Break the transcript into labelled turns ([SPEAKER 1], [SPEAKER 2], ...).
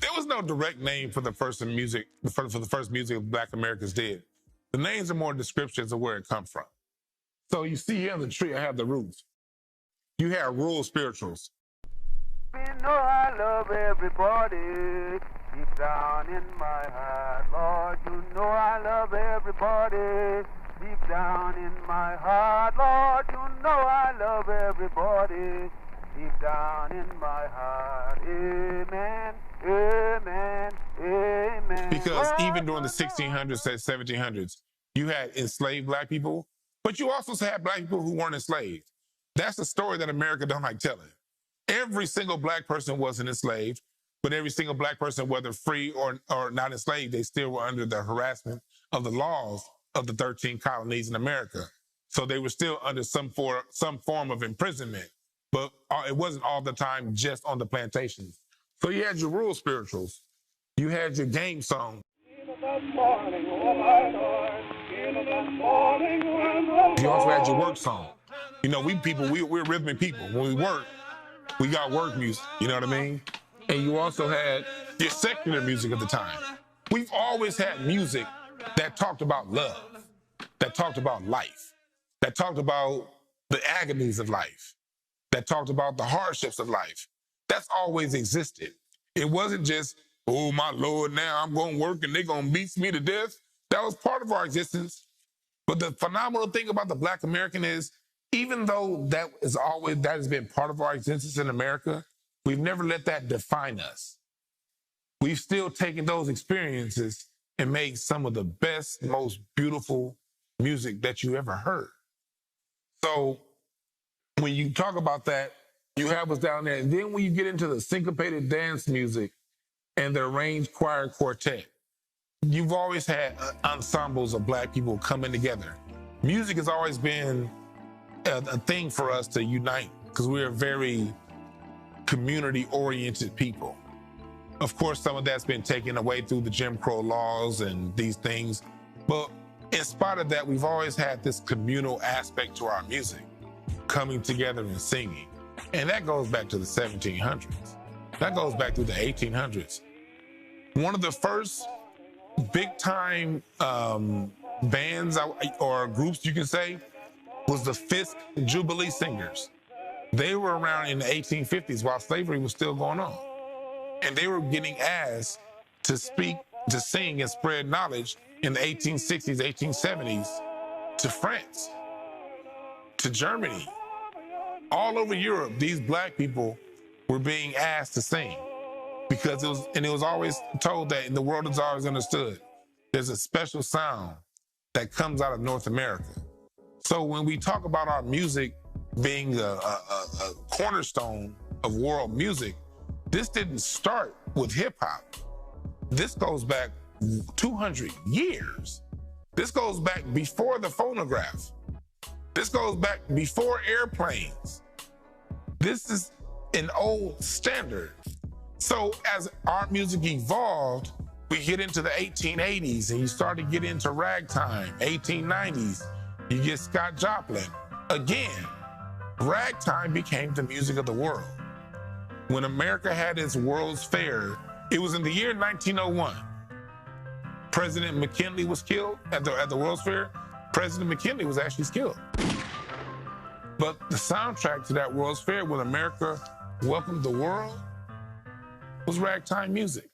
[SPEAKER 1] There was no direct name for the first music, for the first music Black Americans did. The names are more descriptions of where it comes from. So you see here in the tree, I have the roots. You have rural spirituals.
[SPEAKER 2] You know I love everybody, deep down in my heart, Lord. You know I love everybody, deep down in my heart, Lord. You know I love everybody, deep down in my heart. Amen, amen, amen.
[SPEAKER 1] Because even during the 1600s and 1700s, you had enslaved Black people, but you also had Black people who weren't enslaved. That's a story that America don't like telling. Every single Black person wasn't enslaved, but every single Black person, whether free or not enslaved, they still were under the harassment of the laws of the 13 colonies in America. So they were still under some form of imprisonment, but it wasn't all the time just on the plantations. So you had your rural spirituals, you had your game song. You also had your work song. You know, we're rhythmic people. When we work, we got work music, you know what I mean? And you also had your secular music of the time. We've always had music that talked about love, that talked about life, that talked about the agonies of life, that talked about the hardships of life. That's always existed. It wasn't just, oh, my Lord, now I'm going to work and they're going to beat me to death. That was part of our existence. But the phenomenal thing about the Black American is, even though that has been part of our existence in America, we've never let that define us. We've still taken those experiences and made some of the best, most beautiful music that you ever heard. So when you talk about that, you have us down there. And then when you get into the syncopated dance music and the arranged choir quartet, you've always had ensembles of Black people coming together. Music has always been a thing for us to unite because we're a very community-oriented people. Of course, some of that's been taken away through the Jim Crow laws and these things. But in spite of that, we've always had this communal aspect to our music, coming together and singing. And that goes back to the 1700s. That goes back to the 1800s. One of the first big-time bands or groups, you can say, was the Fisk Jubilee Singers. They were around in the 1850s while slavery was still going on. And they were getting asked to sing and spread knowledge in the 1860s, 1870s to France, to Germany. All over Europe, these Black people were being asked to sing because it was always told that in the world is always understood. There's a special sound that comes out of North America. So when we talk about our music being a cornerstone of world music, this didn't start with hip hop. This goes back 200 years. This goes back before the phonograph. This goes back before airplanes. This is an old standard. So as our music evolved, we get into the 1880s and you start to get into ragtime, 1890s. You get Scott Joplin. Again, ragtime became the music of the world. When America had its World's Fair, it was in the year 1901. President McKinley was killed at the World's Fair. President McKinley was actually killed. But the soundtrack to that World's Fair, when America welcomed the world, was ragtime music.